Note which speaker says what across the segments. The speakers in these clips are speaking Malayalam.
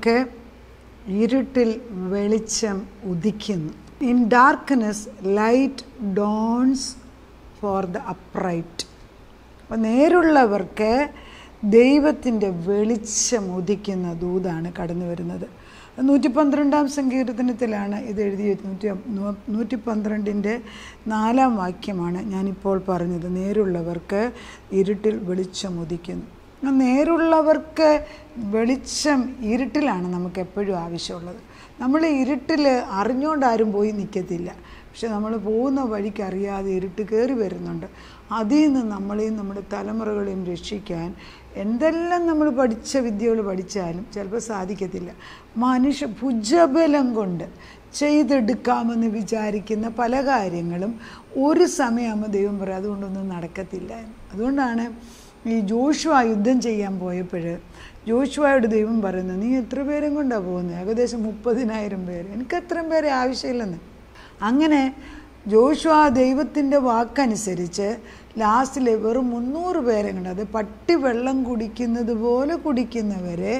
Speaker 1: നേരുള്ളവർക്ക് ഇരുട്ടിൽ വെളിച്ചം ഉദിക്കുന്നു. In darkness light dawns for the upright. അപ്പോൾ നേരുള്ളവർക്ക് ദൈവത്തിൻ്റെ വെളിച്ചം ഉദിക്കുന്ന ദൂതാണ് കടന്നു വരുന്നത്. 112-ാം സങ്കീർത്തനത്തിലാണ് ഇത് എഴുതിയത്. 112-ന്റെ 4-ാം വാക്യമാണ് ഞാനിപ്പോൾ പറഞ്ഞത്. നേരുള്ളവർക്ക് ഇരുട്ടിൽ വെളിച്ചം ഉദിക്കുന്നു. നേരുള്ളവർക്ക് വെളിച്ചം ഇരുട്ടിലാണ് നമുക്ക് എപ്പോഴും ആവശ്യമുള്ളത്. നമ്മൾ ഇരുട്ടിൽ അറിഞ്ഞുകൊണ്ട് ആരും പോയി നിൽക്കത്തില്ല. പക്ഷെ നമ്മൾ പോകുന്ന വഴിക്ക് അറിയാതെ ഇരുട്ട് കയറി വരുന്നുണ്ട്. അതിൽ നിന്ന് നമ്മളെയും നമ്മുടെ തലമുറകളെയും രക്ഷിക്കാൻ എന്തെല്ലാം നമ്മൾ പഠിച്ച വിദ്യകൾ പഠിച്ചാലും ചിലപ്പോൾ സാധിക്കത്തില്ല. ഭുജബലം കൊണ്ട് ചെയ്തെടുക്കാമെന്ന് വിചാരിക്കുന്ന പല കാര്യങ്ങളും ഒരു സമയമാകുമ്പോൾ ദൈവം പറയും അതുകൊണ്ടൊന്നും നടക്കത്തില്ല. അതുകൊണ്ടാണ് ഈ ജോഷുവ യുദ്ധം ചെയ്യാൻ പോയപ്പോൾ ജോഷുവയോട് ദൈവം പറയുന്നത്, നീ എത്ര പേരും കൊണ്ടാണ് പോകുന്നത്? ഏകദേശം 30,000 പേര്. എനിക്ക് അത്രയും പേരെ ആവശ്യമില്ലെന്ന്. അങ്ങനെ ജോഷുവ ദൈവത്തിൻ്റെ വാക്കനുസരിച്ച് ലാസ്റ്റിൽ വെറും 300 പേരെ കൊണ്ട്, അത് പട്ടി വെള്ളം കുടിക്കുന്നത് പോലെ കുടിക്കുന്നവരെ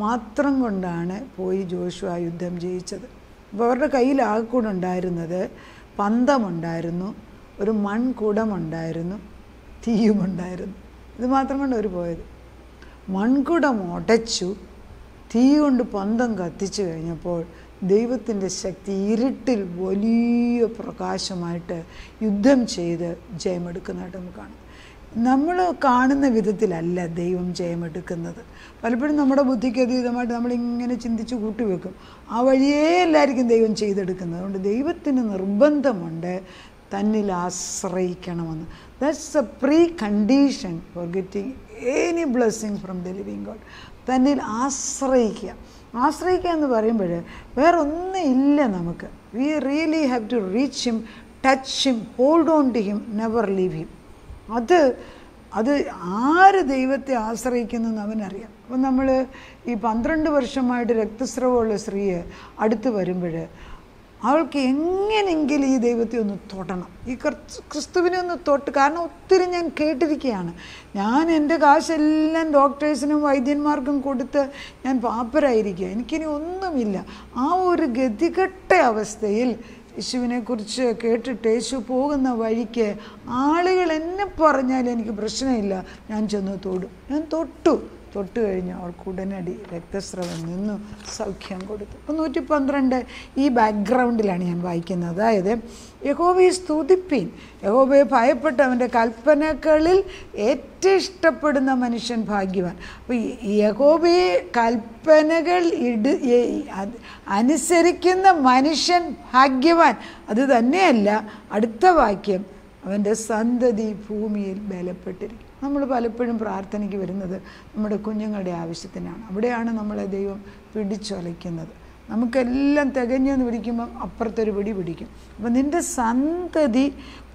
Speaker 1: മാത്രം കൊണ്ടാണ് പോയി ജോഷുവ യുദ്ധം ജയിച്ചത്. അപ്പോൾ അവരുടെ കയ്യിൽ ആകെക്കൂടെ ഉണ്ടായിരുന്നത് പന്തമുണ്ടായിരുന്നു, ഒരു മൺകുടമുണ്ടായിരുന്നു, തീയുമുണ്ടായിരുന്നു. ഇത് മാത്രം കൊണ്ട് അവർ പോയത്. മൺകുടം ഉടച്ചു, തീ കൊണ്ട് പന്തം കത്തിച്ചു കഴിഞ്ഞപ്പോൾ ദൈവത്തിൻ്റെ ശക്തി ഇരുട്ടിൽ വലിയ പ്രകാശമായിട്ട് യുദ്ധം ചെയ്ത് ജയമെടുക്കുന്നതായിട്ട് നമുക്ക് കാണാം. നമ്മൾ കാണുന്ന വിധത്തിലല്ല ദൈവം ജയമെടുക്കുന്നത്. പലപ്പോഴും നമ്മുടെ ബുദ്ധിക്ക് അതീതമായിട്ട് നമ്മളിങ്ങനെ ചിന്തിച്ച് കൂട്ടിവെക്കും. ആ വഴിയേ എല്ലാവർക്കും ദൈവം ചെയ്തെടുക്കുന്നത്. അതുകൊണ്ട് ദൈവത്തിന് നിർബന്ധമുണ്ട് തന്നിൽ ആശ്രയിക്കണമെന്ന്. That's a precondition for getting any blessing from the living God. തന്നിൽ ആശ്രയിക്കുക. ആശ്രയിക്കുക എന്ന് പറയുമ്പോൾ വേറൊന്നും ഇല്ല നമുക്ക്. We really have to reach him, touch him, hold on to him, never leave him. അത് ആര് ദൈവത്തെ ആശ്രയിക്കുന്നെന്ന് അവനറിയാം. അപ്പം നമ്മൾ ഈ 12 വർഷമായിട്ട് രക്തസ്രവമുള്ള സ്ത്രീയെ അടുത്ത് വരുമ്പോൾ അവൾക്ക് എങ്ങനെയെങ്കിലും ഈ ദൈവത്തെ ഒന്ന് തൊടണം, ഈ ക്രിസ്തുവിനെ ഒന്ന് തൊട്ട്. കാരണം ഒത്തിരി ഞാൻ കേട്ടിരിക്കുകയാണ്. ഞാൻ എൻ്റെ കാശെല്ലാം ഡോക്ടേഴ്സിനും വൈദ്യന്മാർക്കും കൊടുത്ത് ഞാൻ പാപ്പരായിരിക്കുക, എനിക്കിനി ഒന്നുമില്ല. ആ ഒരു ഗതികെട്ട അവസ്ഥയിൽ യേശുവിനെക്കുറിച്ച് കേട്ടിട്ട് യേശു പോകുന്ന വഴിക്ക് ആളുകൾ എന്നെ പറഞ്ഞാലും എനിക്ക് പ്രശ്നമില്ല, ഞാൻ ചെന്ന് തൊടും. ഞാൻ തൊട്ട് കഴിഞ്ഞ് അവൾക്ക് ഉടനടി രക്തസ്രവം നിന്നു, സൗഖ്യം കൊടുത്തു. 112 ഈ ബാക്ക്ഗ്രൗണ്ടിലാണ് ഞാൻ വായിക്കുന്നത്. അതായത് യഹോവയെ സ്തുതിപ്പിൻ, യഹോവയെ ഭയപ്പെട്ട് അവൻ്റെ കൽപ്പനകളിൽ ഏറ്റവും ഇഷ്ടപ്പെടുന്ന മനുഷ്യൻ ഭാഗ്യവാൻ. അപ്പോൾ യഹോവയെ കൽപ്പനകൾ അനുസരിക്കുന്ന മനുഷ്യൻ ഭാഗ്യവാൻ. അത് തന്നെയല്ല, അടുത്ത വാക്യം, അവൻ്റെ സന്തതി ഭൂമിയിൽ ബലപ്പെട്ടിരിക്കും. നമ്മൾ പലപ്പോഴും പ്രാർത്ഥനയ്ക്ക് വരുന്നത് നമ്മുടെ കുഞ്ഞുങ്ങളുടെ ആവശ്യത്തിനാണ്. അവിടെയാണ് നമ്മളെ ദൈവം പിടിച്ചൊലയ്ക്കുന്നത്. നമുക്കെല്ലാം തികഞ്ഞെന്ന് പിടിക്കുമ്പം അപ്പുറത്തൊരു പിടിക്കും. അപ്പം നിൻ്റെ സന്തതി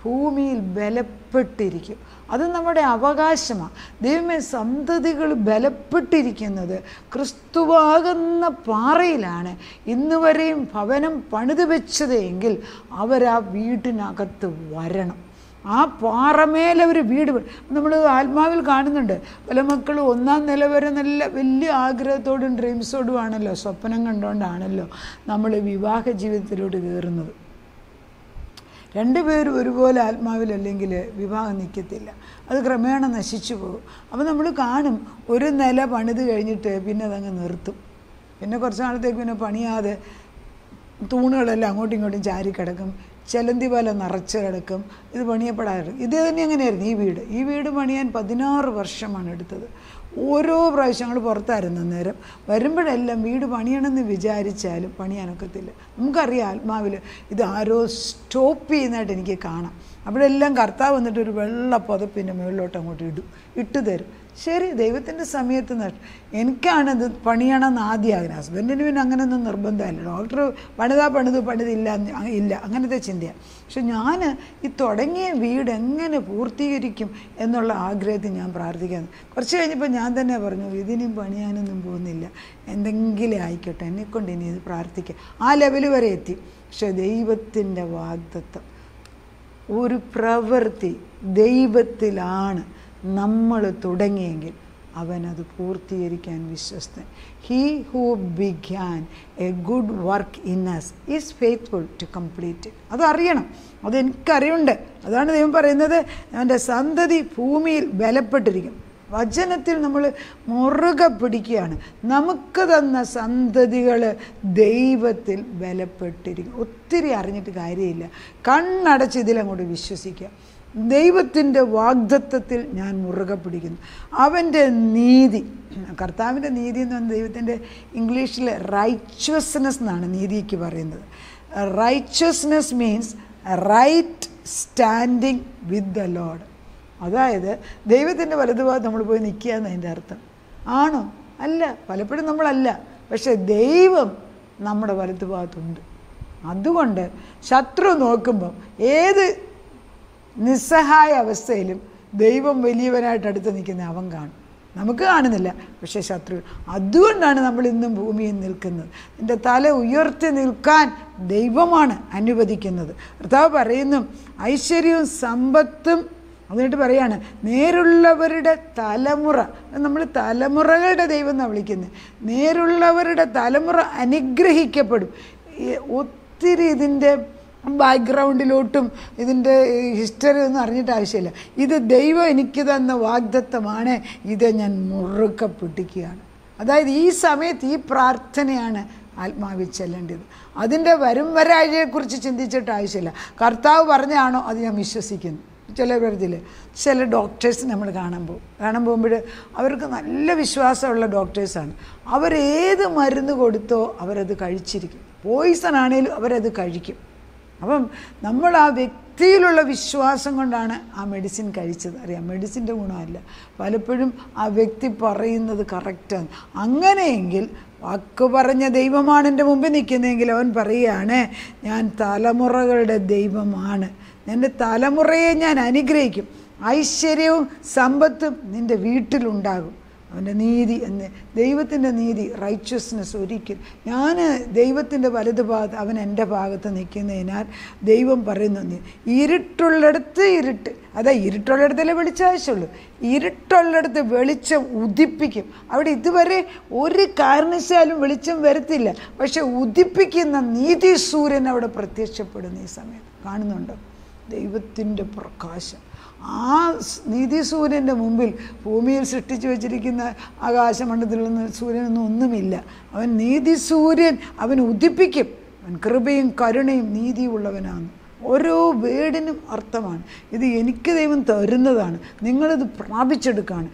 Speaker 1: ഭൂമിയിൽ ബലപ്പെട്ടിരിക്കും. അത് നമ്മുടെ അവകാശമാണ്. ദൈവമേ, സന്തതികൾ ബലപ്പെട്ടിരിക്കുന്നത് ക്രിസ്തുവാകുന്ന പാറയിലാണ്. ഇന്ന് വരെയും ഭവനം പണിത് വെച്ചത് എങ്കിൽ അവരാ വീട്ടിനകത്ത് വരണം. ആ പാറമേലവർ വീട്. നമ്മൾ ആത്മാവിൽ കാണുന്നുണ്ട് പല മക്കളും 1-ാം നില വരെ നല്ല വലിയ ആഗ്രഹത്തോടും ഡ്രീംസോടും ആണല്ലോ, സ്വപ്നം കണ്ടുകൊണ്ടാണല്ലോ നമ്മൾ വിവാഹ ജീവിതത്തിലോട്ട് കയറുന്നത്. 2 പേരും ഒരുപോലെ ആത്മാവിലല്ലെങ്കിൽ വിവാഹം നിൽക്കത്തില്ല, അത് ക്രമേണ നശിച്ചു പോകും. അപ്പോൾ നമ്മൾ കാണും, ഒരു നില പണിത് കഴിഞ്ഞിട്ട് പിന്നെ അതങ്ങ് നിർത്തും. പിന്നെ കുറച്ച് നാളത്തേക്ക് പിന്നെ പണിയാതെ തൂണുകളെല്ലാം അങ്ങോട്ടും ഇങ്ങോട്ടും ചാരി കിടക്കും, ചെലന്തി പോലെ നിറച്ച് കിടക്കും. ഇത് പണിയപ്പെടാറുണ്ട്. ഇത് തന്നെ എങ്ങനെയായിരുന്നു ഈ വീട് പണിയാൻ 16 വർഷമാണ് എടുത്തത്. ഓരോ പ്രാവശ്യം ഞങ്ങൾ പുറത്തായിരുന്നു അന്നേരം. വരുമ്പോഴെല്ലാം വീട് പണിയണമെന്ന് വിചാരിച്ചാലും പണിയാനൊക്കത്തില്ല. നമുക്കറിയാം ആത്മാവിൽ ഇത് ആരോ സ്റ്റോപ്പ് ചെയ്യുന്നതായിട്ട് എനിക്ക് കാണാം. അവിടെ എല്ലാം കർത്താവ് വന്നിട്ട് ഒരു വെള്ള പുതപ്പിൻ്റെ മുകളിലോട്ട് അങ്ങോട്ട് ഇട്ട് തരും. ശരി, ദൈവത്തിൻ്റെ സമയത്ത് എനിക്കാണിത് പണിയണമെന്ന് ആദ്യം ആഗ്രഹം. ഹസ്ബൻഡിന് പിന്നെ അങ്ങനെയൊന്നും നിർബന്ധമല്ല. ഡോക്ടർ പണിതില്ല അങ്ങനത്തെ ചിന്തയാണ്. പക്ഷെ ഞാൻ ഈ തുടങ്ങിയ വീട് എങ്ങനെ പൂർത്തീകരിക്കും എന്നുള്ള ആഗ്രഹത്തിൽ ഞാൻ പ്രാർത്ഥിക്കുന്നു. കുറച്ച് കഴിഞ്ഞപ്പോൾ ഞാൻ തന്നെ പറഞ്ഞു, ഇതിനും പണിയാനൊന്നും പോകുന്നില്ല, എന്തെങ്കിലും ആയിക്കോട്ടെ, എന്നെക്കൊണ്ട് ഇനി ഇത് പ്രാർത്ഥിക്കാം. ആ ലെവൽ വരെ എത്തി. പക്ഷെ ദൈവത്തിൻ്റെ വാഗ്ദത്തം, ഒരു പ്രവൃത്തി ദൈവത്തിലാണ് നമ്മൾ തുടങ്ങിയെങ്കിൽ അവനത് പൂർത്തീകരിക്കാൻ വിശ്വസ്തൻ. He who began a good work in us is faithful to complete it. അതറിയണം, അതെനിക്കറിയുണ്ട്. അതാണ് ദൈവം പറയുന്നത്, അവൻ്റെ സന്തതി ഭൂമിയിൽ ബലപ്പെട്ടിരിക്കും. വചനത്തിൽ നമ്മൾ മുറുകെ പിടിക്കുകയാണ്. നമുക്ക് തന്ന സന്തതികൾ ദൈവത്തിൽ ബലപ്പെട്ടിരിക്കും. ഒത്തിരി അറിഞ്ഞിട്ട് കാര്യമില്ല, കണ്ണടച്ച് ഇതിലങ്ങോട്ട് വിശ്വസിക്കുക. ദൈവത്തിൻ്റെ വാഗ്ദത്തത്തിൽ ഞാൻ മുറുകെ പിടിക്കുന്നു. അവൻ്റെ നീതി, കർത്താവിൻ്റെ നീതി എന്ന് പറഞ്ഞാൽ ദൈവത്തിൻ്റെ ഇംഗ്ലീഷിൽ റൈച്വസ്നെസ് എന്നാണ് നീതിക്ക് പറയുന്നത്. Righteousness means right standing with the Lord. അതായത് ദൈവത്തിൻ്റെ വലതുഭാഗത്ത് നമ്മൾ പോയി നിൽക്കുക എന്നതിൻ്റെ അർത്ഥം. ആണോ? അല്ല, പലപ്പോഴും നമ്മളല്ല. പക്ഷെ ദൈവം നമ്മുടെ വലതുഭാഗത്തുണ്ട്. അതുകൊണ്ട് ശത്രു നോക്കുമ്പം ഏത് നിസ്സഹായ അവസ്ഥയിലും ദൈവം വലിയവനായിട്ട് അടുത്ത് നിൽക്കുന്ന അവൻ കാണും. നമുക്ക് കാണുന്നില്ല, പക്ഷേ ശത്രു. അതുകൊണ്ടാണ് നമ്മൾ ഇന്നും ഭൂമിയിൽ നിൽക്കുന്നത്. എൻ്റെ തല ഉയർത്തി നിൽക്കാൻ ദൈവമാണ് അനുവദിക്കുന്നത്. കർത്താവ് പറയുന്നു, ഐശ്വര്യവും സമ്പത്തും, എന്നിട്ട് പറയാണ് നേരുള്ളവരുടെ തലമുറ. നമ്മൾ തലമുറകളുടെ ദൈവം എന്നാണ് വിളിക്കുന്നത്. നേരുള്ളവരുടെ തലമുറ അനുഗ്രഹിക്കപ്പെടും. ഒത്തിരി ഇതിൻ്റെ ബാക്ക്ഗ്രൗണ്ടിലോട്ടും ഇതിൻ്റെ ഹിസ്റ്ററി ഒന്നും അറിഞ്ഞിട്ട് ആവശ്യമില്ല. ഇത് ദൈവം എനിക്ക് തന്ന വാഗ്ദത്തമാണ്, ഇത് ഞാൻ മുറുകെ പിടിക്കുകയാണ്. അതായത് ഈ സമയത്ത് ഈ പ്രാർത്ഥനയാണ് ആത്മാവിൽ ചെല്ലേണ്ടത്. അതിൻ്റെ വരും വരാഴിയെക്കുറിച്ച് ചിന്തിച്ചിട്ട് ആവശ്യമില്ല. കർത്താവ് പറഞ്ഞാണോ അത് ഞാൻ വിശ്വസിക്കുന്നു. ചില പേരിൽ ചില ഡോക്ടേഴ്സ് നമ്മൾ കാണാൻ പോകുമ്പോൾ അവർക്ക് നല്ല വിശ്വാസമുള്ള ഡോക്ടേഴ്സാണ്. അവരേത് മരുന്ന് കൊടുത്തോ അവരത് കഴിച്ചിരിക്കും. പോയിസൺ ആണെങ്കിലും അവരത് കഴിക്കും. അപ്പം നമ്മൾ ആ വ്യക്തിയിലുള്ള വിശ്വാസം കൊണ്ടാണ് ആ മെഡിസിൻ കഴിച്ചത്. അറിയാം, മെഡിസിൻ്റെ ഗുണമല്ല, പലപ്പോഴും ആ വ്യക്തി പറയുന്നത് കറക്റ്റാണ്. അങ്ങനെയെങ്കിൽ വാക്ക് പറഞ്ഞ ദൈവമാണ് എൻ്റെ മുമ്പിൽ നിൽക്കുന്നതെങ്കിൽ അവൻ പറയുകയാണ്, ഞാൻ തലമുറകളുടെ ദൈവമാണ്, എൻ്റെ തലമുറയെ ഞാൻ അനുഗ്രഹിക്കും, ഐശ്വര്യവും സമ്പത്തും നിൻ്റെ വീട്ടിലുണ്ടാകും. അവൻ്റെ നീതി എന്ന്, ദൈവത്തിൻ്റെ നീതി, റൈച്വസ്നെസ്. ഒരിക്കൽ ഞാൻ ദൈവത്തിൻ്റെ വലതുഭാഗത്ത്, അവൻ എൻ്റെ ഭാഗത്ത് നിൽക്കുന്നതിനാൽ ദൈവം പറയുന്നു, ഇരുട്ടുള്ളിടത്ത് ഇരുട്ട്. അതാ, ഇരുട്ടുള്ളിടത്തല്ലേ വെളിച്ചം ആവശ്യമുള്ളൂ. ഇരുട്ടുള്ളിടത്ത് വെളിച്ചം ഉദിപ്പിക്കും. അവിടെ ഇതുവരെ ഒരു കാരണവശാലും വെളിച്ചം വരത്തില്ല, പക്ഷെ ഉദിപ്പിക്കുന്ന നീതി സൂര്യൻ അവിടെ പ്രത്യക്ഷപ്പെടുന്ന ഈ സമയത്ത് കാണുന്നുണ്ടോ? ദൈവത്തിൻ്റെ പ്രകാശം. ആ നീതി സൂര്യൻ്റെ മുമ്പിൽ ഭൂമിയിൽ സൃഷ്ടിച്ചു വച്ചിരിക്കുന്ന ആകാശമണ്ഡലത്തിലൊന്നും സൂര്യനൊന്നും ഒന്നുമില്ല. അവൻ നീതി സൂര്യൻ, അവൻ ഉദിപ്പിക്കും. അവൻ കൃപയും കരുണയും നീതിയുള്ളവനാണ്. ഓരോ വേർഡിനും അർത്ഥമാണ്. ഇത് എനിക്ക് ദൈവം തരുന്നതാണ്, നിങ്ങളിത് പ്രാപിച്ചെടുക്കുകയാണ്.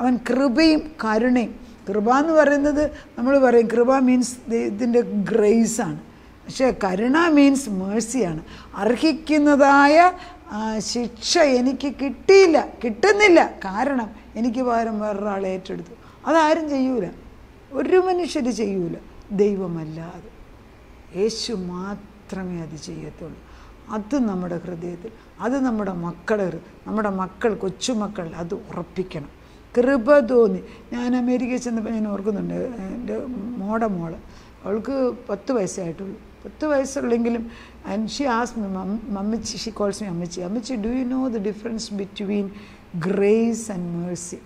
Speaker 1: അവൻ കൃപയും കരുണയും. കൃപ എന്ന് പറയുന്നത് നമ്മൾ പറയും, കൃപ മീൻസ് ദൈവത്തിൻ്റെ ഗ്രേസാണ്. പക്ഷേ കരുണ മീൻസ് മേഴ്സിയാണ്. അർഹിക്കുന്നതായ ശിക്ഷ എനിക്ക് കിട്ടുന്നില്ല. കാരണം എനിക്ക് പകരം വേറൊരാളെ ഏറ്റെടുത്തു. അതാരും ചെയ്യൂല, ഒരു മനുഷ്യർ ചെയ്യൂല, ദൈവമല്ലാതെ. യേശു മാത്രമേ അത് ചെയ്യത്തുള്ളൂ. അത് നമ്മുടെ ഹൃദയത്തിൽ, അത് നമ്മുടെ മക്കൾ കൊച്ചുമക്കൾ അത് ഉറപ്പിക്കണം. കൃപ തോന്നി. ഞാൻ അമേരിക്കയിൽ ചെന്നപ്പോൾ ഞാൻ ഓർക്കുന്നുണ്ട്, എൻ്റെ മോള്, അവൾക്ക് 10 വയസ്സായിട്ടുള്ളൂ. 10 വയസ്സുള്ളെങ്കിലും, ആൻഡ് ഷി ആസ്ക്ഡ് മീ, മമ്മിച്ചി, ഷി കോൾസ് മീ അമ്മച്ചി, do you know the difference between grace and mercy?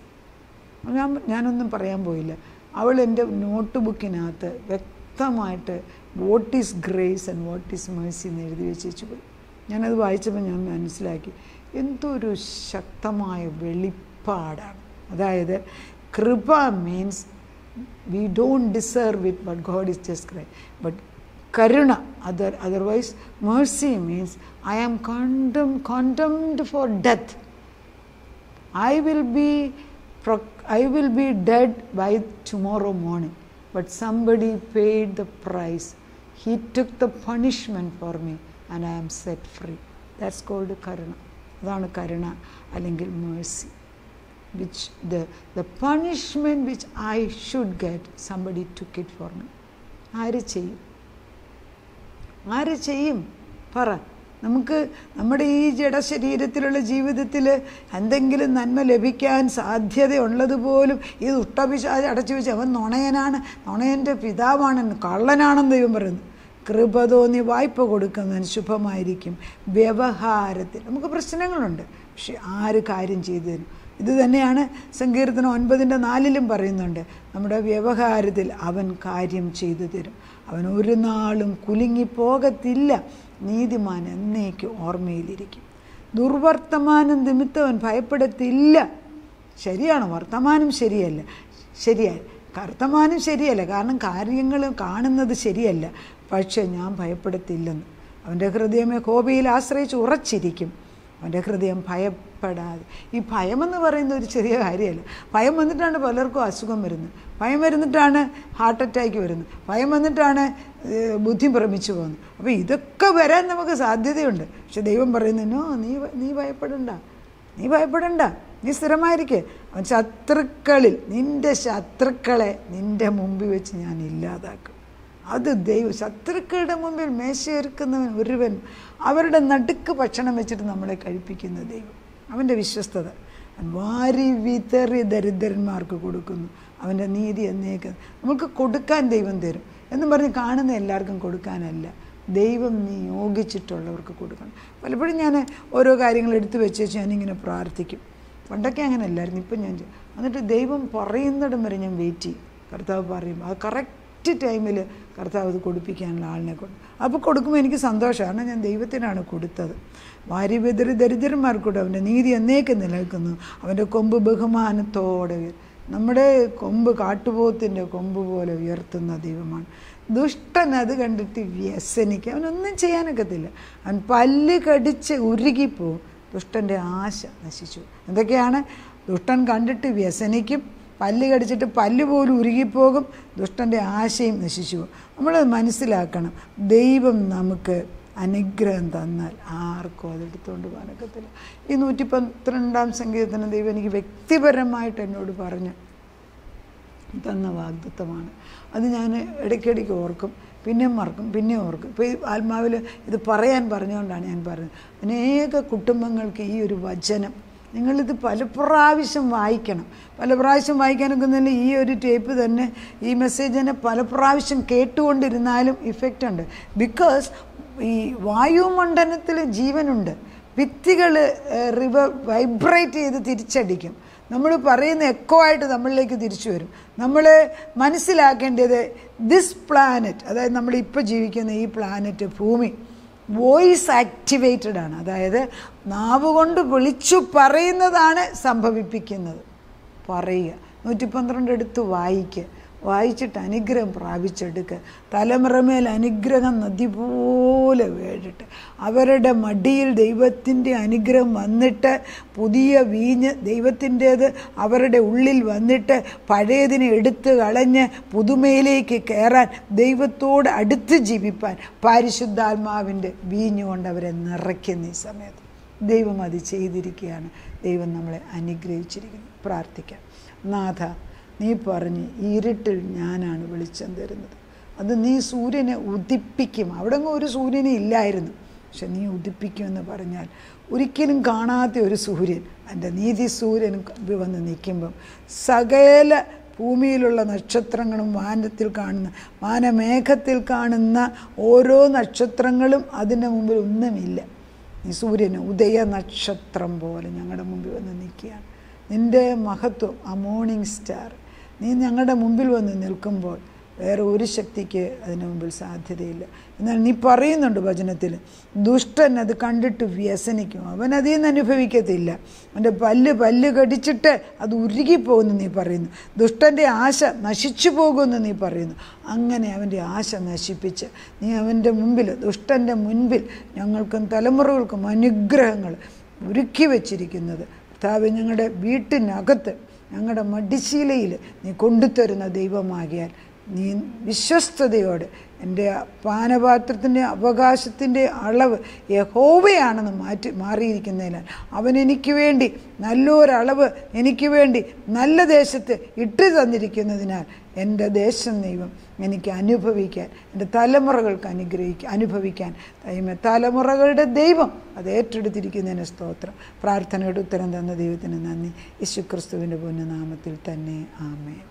Speaker 1: ഞാനൊന്നും പറയാൻ പോയില്ല. അവൾ എൻ്റെ നോട്ട് ബുക്കിനകത്ത് വ്യക്തമായിട്ട് what is grace and what is mercy എന്ന് എഴുതി വെച്ചു പോയി. ഞാനത് വായിച്ചപ്പോൾ ഞാൻ മനസ്സിലാക്കി, എന്തൊരു ശക്തമായ വെളിപ്പാടാണ്. അതായത് കൃപ means we don't deserve it, but God is just great. But karuna, otherwise mercy means I am condemned for death. I will be dead by tomorrow morning, but somebody paid the price. He took the punishment for me and I am set free. That's called karuna. Adana karuna allengil mercy. Which the punishment which I should get, somebody took it for me. ആര് ചെയ്യും പറ? നമുക്ക് നമ്മുടെ ഈ ജഡശരീരത്തിലുള്ള ജീവിതത്തിൽ എന്തെങ്കിലും നന്മ ലഭിക്കാൻ സാധ്യതയുള്ളതുപോലും ഇത് ഉട്ടപിശാച് അടച്ചു വെച്ച് അവൻ നുണയൻ്റെ പിതാവാണെന്ന്, കള്ളനാണെന്ന് ദൈവം പറയുന്നു. കൃപ തോന്നി വായ്പ കൊടുക്കുന്നതിന് ശുഭമായിരിക്കും. വ്യവഹാരത്തിൽ നമുക്ക് പ്രശ്നങ്ങളുണ്ട്, പക്ഷെ ആര് കാര്യം ചെയ്തതിനും ഇത് തന്നെയാണ് സങ്കീർത്തനം 9:4 പറയുന്നുണ്ട്, നമ്മുടെ വ്യവഹാരത്തിൽ അവൻ കാര്യം ചെയ്തു തരും, അവൻ ഒരു നാളും കുലുങ്ങിപ്പോകത്തില്ല, നീതിമാൻ എന്നേക്ക് ഓർമ്മയിലിരിക്കും. ദുർവർത്തമാനം നിമിത്തം അവൻ ഭയപ്പെടത്തില്ല. ശരിയാണ്, വർത്തമാനം ശരിയല്ല, വർത്തമാനം ശരിയല്ല, കാരണം കാര്യങ്ങൾ കാണുന്നത് ശരിയല്ല, പക്ഷേ ഞാൻ ഭയപ്പെടത്തില്ലെന്ന്. അവൻ്റെ ഹൃദയം യഹോവയിൽ ആശ്രയിച്ച് ഉറച്ചിരിക്കും, അവൻ്റെ ഹൃദയം ഭയപ്പെടാതെ. ഈ ഭയമെന്ന് പറയുന്ന ഒരു ചെറിയ കാര്യമല്ല. ഭയം വന്നിട്ടാണ് പലർക്കും അസുഖം വരുന്നത്, ഭയം വരുന്നിട്ടാണ് ഹാർട്ട് അറ്റാക്ക് വരുന്നത്, ഭയം വന്നിട്ടാണ് ബുദ്ധി ഭ്രമിച്ചു പോകുന്നത്. അപ്പോൾ ഇതൊക്കെ വരാൻ നമുക്ക് സാധ്യതയുണ്ട്. പക്ഷെ ദൈവം പറയുന്നു, നീ ഭയപ്പെടണ്ട, നീ സ്ഥിരമായിരിക്കേ. അവൻ നിൻ്റെ ശത്രുക്കളെ നിൻ്റെ മുമ്പിൽ വെച്ച് ഞാൻ ഇല്ലാതാക്കും. അത് ദൈവം. ശത്രുക്കളുടെ മുമ്പിൽ മേശയൊരുക്കുന്നവൻ ഒരുവൻ, അവരുടെ നടുക്ക് ഭക്ഷണം വെച്ചിട്ട് നമ്മളെ കഴിപ്പിക്കുന്ന ദൈവം. അവൻ്റെ വിശ്വസ്തത. വാരി വിതറി ദരിദ്രന്മാർക്ക് കൊടുക്കുന്നു, അവൻ്റെ നീതി എന്നേക്ക്. നമുക്ക് കൊടുക്കാൻ ദൈവം തരും എന്നും പറഞ്ഞ് കാണുന്ന എല്ലാവർക്കും കൊടുക്കാനല്ല, ദൈവം നിയോഗിച്ചിട്ടുള്ളവർക്ക് കൊടുക്കണം. പലപ്പോഴും ഞാൻ ഓരോ കാര്യങ്ങൾ എടുത്തു വെച്ച് ഞാനിങ്ങനെ പ്രാർത്ഥിക്കും. പണ്ടൊക്കെ അങ്ങനെ അല്ലായിരുന്നു, ഇപ്പം ഞാൻ എന്നിട്ട് ദൈവം പറയുന്നിടം വരെ ഞാൻ വെയിറ്റ് ചെയ്യും. കർത്താവ് പറയും, അത് കറക്റ്റ് ടൈമിൽ കർത്താവ് അത് കൊടുപ്പിക്കാനുള്ള ആളിനെ കൊണ്ട്. അപ്പോൾ കൊടുക്കുമ്പോൾ എനിക്ക് സന്തോഷമാണ്, ഞാൻ ദൈവത്തിനാണ് കൊടുത്തത്. വാരി വിതറി ദരിദ്രന്മാർക്കൂടെ അവൻ്റെ നീതി എന്നേക്ക് നിലനിൽക്കുന്നു, അവൻ്റെ കൊമ്പ് ബഹുമാനത്തോടെ. നമ്മുടെ കൊമ്പ് കാട്ടുപോത്തിൻ്റെ കൊമ്പ് പോലെ ഉയർത്തുന്ന ദൈവമാണ്. ദുഷ്ടൻ അത് കണ്ടിട്ട് വ്യസനിക്കുക, അവനൊന്നും ചെയ്യാനൊക്കത്തില്ല, അവൻ പല്ല് കടിച്ച് ഉരുകിപ്പോവും. ദുഷ്ടൻ്റെ ആശ നശിച്ചു. എന്തൊക്കെയാണ്? ദുഷ്ടൻ കണ്ടിട്ട് വ്യസനിക്കും, പല്ല് കടിച്ചിട്ട് പല്ല് പോലും ഉരുകിപ്പോകും, ദുഷ്ടൻ്റെ ആശയും നശിച്ചു പോകും. നമ്മളത് മനസ്സിലാക്കണം. ദൈവം നമുക്ക് അനുഗ്രഹം തന്നാൽ ആർക്കും അതെടുത്തുകൊണ്ട് പോകാനൊക്കത്തില്ല. ഈ 112-ാം സങ്കീർത്തനം ദൈവം എനിക്ക് വ്യക്തിപരമായിട്ട് എന്നോട് പറഞ്ഞു തന്ന വാഗ്ദത്തമാണ്. അത് ഞാൻ ഇടയ്ക്കിടയ്ക്ക് ഓർക്കും, പിന്നെയും മറക്കും, പിന്നെയും ഓർക്കും. ഇപ്പോൾ ഈ ആത്മാവിൽ ഇത് പറയാൻ പറഞ്ഞുകൊണ്ടാണ് ഞാൻ പറയുന്നത്. അനേക കുടുംബങ്ങൾക്ക് ഈ ഒരു വചനം നിങ്ങളിത് പല പ്രാവശ്യം വായിക്കണം. പല പ്രാവശ്യം വായിക്കാനൊക്കെ തന്നെ ഈ ഒരു ടേപ്പ് തന്നെ, ഈ മെസ്സേജിനെ പല പ്രാവശ്യം കേട്ടുകൊണ്ടിരുന്നാലും ഇഫക്റ്റ് ഉണ്ട്. ബിക്കോസ് ഈ വായുമണ്ഡലത്തിൽ ജീവനുണ്ട്. ഭിത്തികൾ വൈബ്രേറ്റ് ചെയ്ത് തിരിച്ചടിക്കും. നമ്മൾ പറയുന്ന എക്കോ ആയിട്ട് നമ്മളിലേക്ക് തിരിച്ചു വരും. നമ്മൾ മനസ്സിലാക്കേണ്ടത് ദിസ് പ്ലാനറ്റ്, അതായത് നമ്മളിപ്പോൾ ജീവിക്കുന്ന ഈ പ്ലാനറ്റ് ഭൂമി വോയിസ് ആക്ടിവേറ്റഡ് ആണ്. അതായത് നാവ് കൊണ്ട് വിളിച്ചു പറയുന്നതാണ് സംഭവിപ്പിക്കുന്നത്. പറയുക. 112 എടുത്ത് വായിച്ചിട്ട് അനുഗ്രഹം പ്രാപിച്ചെടുക്കുക. തലമുറമേൽ അനുഗ്രഹം നദി പോലെ വീഴട്ടെ. അവരുടെ മടിയിൽ ദൈവത്തിൻ്റെ അനുഗ്രഹം വന്നിട്ട് പുതിയ വീഞ്ഞ് ദൈവത്തിൻ്റേത് അവരുടെ ഉള്ളിൽ വന്നിട്ട് പഴയതിനെ എടുത്ത് കളഞ്ഞ് പുതുമയിലേക്ക് കയറാൻ, ദൈവത്തോട് അടുത്ത് ജീവിപ്പാൻ പരിശുദ്ധാത്മാവിൻ്റെ വീഞ്ഞ് കൊണ്ട് അവരെ നിറയ്ക്കുന്ന ഈ സമയത്ത് ദൈവം അത് ചെയ്തിരിക്കുകയാണ്. ദൈവം നമ്മളെ അനുഗ്രഹിച്ചിരിക്കുന്നു. പ്രാർത്ഥിക്കാം. നാഥ, നീ പറഞ്ഞ് ഇരുട്ടിൽ ഞാനാണ് വെളിച്ചം തരുന്നത്. അത് നീ സൂര്യനെ ഉദിപ്പിക്കും. അവിടെ ഒരു സൂര്യനെ ഇല്ലായിരുന്നു, പക്ഷെ നീ ഉദിപ്പിക്കുമെന്ന് പറഞ്ഞാൽ ഒരിക്കലും കാണാത്ത ഒരു സൂര്യൻ, എൻ്റെ നീതി സൂര്യൻ വന്ന് നിൽക്കുമ്പം സകല ഭൂമിയിലുള്ള നക്ഷത്രങ്ങളും വാനമേഘത്തിൽ കാണുന്ന ഓരോ നക്ഷത്രങ്ങളും അതിൻ്റെ മുമ്പിൽ ഒന്നുമില്ല. നീ സൂര്യന് ഉദയ നക്ഷത്രം പോലെ ഞങ്ങളുടെ മുമ്പിൽ വന്ന് നിൽക്കുകയാണ്. നിൻ്റെ മഹത്വം, ആ മോർണിംഗ് സ്റ്റാർ, നീ ഞങ്ങളുടെ മുമ്പിൽ വന്ന് നിൽക്കുമ്പോൾ വേറെ ഒരു ശക്തിക്ക് അതിന് മുമ്പിൽ സാധ്യതയില്ല. എന്നാൽ നീ പറയുന്നുണ്ട് വചനത്തിൽ, ദുഷ്ടൻ അത് കണ്ടിട്ട് വ്യസനിക്കും, അവൻ അതിൽ നിന്ന് അനുഭവിക്കത്തില്ല. അവൻ്റെ പല്ല് കടിച്ചിട്ട് അത് ഉരുകിപ്പോകുന്നു നീ പറയുന്നു. ദുഷ്ടൻ്റെ ആശ നശിച്ചു പോകുമെന്ന് നീ പറയുന്നു. അങ്ങനെ അവൻ്റെ ആശ നശിപ്പിച്ച് നീ അവൻ്റെ മുമ്പിൽ, ദുഷ്ടൻ്റെ മുൻപിൽ ഞങ്ങൾക്കും തലമുറകൾക്കും അനുഗ്രഹങ്ങൾ ഒരുക്കി വച്ചിരിക്കുന്നത്. കർത്താവേ, ഞങ്ങളുടെ വീട്ടിനകത്ത്, ഞങ്ങളുടെ മടിശീലയിൽ നീ കൊണ്ടുതരുന്ന ദൈവമാകിയാൽ നീ വിശ്വസ്തയോടെ എൻ്റെ പാനപാത്രത്തിൻ്റെ അവകാശത്തിൻ്റെ അളവ് യഹോവയാണെന്ന് മാറിയിരിക്കുന്നതിനാൽ അവൻ എനിക്ക് വേണ്ടി നല്ലൊരളവ്, എനിക്ക് വേണ്ടി നല്ല ദേശത്ത് ഇട്ട് തന്നിരിക്കുന്നതിനാൽ എൻ്റെ ദേശം ദൈവം എനിക്ക് അനുഭവിക്കാൻ, എൻ്റെ തലമുറകൾക്ക് അനുഭവിക്കാൻ തലമുറകളുടെ ദൈവം അത് ഏറ്റെടുത്തിരിക്കുന്നതിന് സ്തോത്രം. പ്രാർത്ഥനയുടെ ഉത്തരം തന്ന ദൈവത്തിന് നന്ദി. യേശുക്രിസ്തുവിൻ്റെ പുണ്യനാമത്തിൽ തന്നെ ആമേൻ.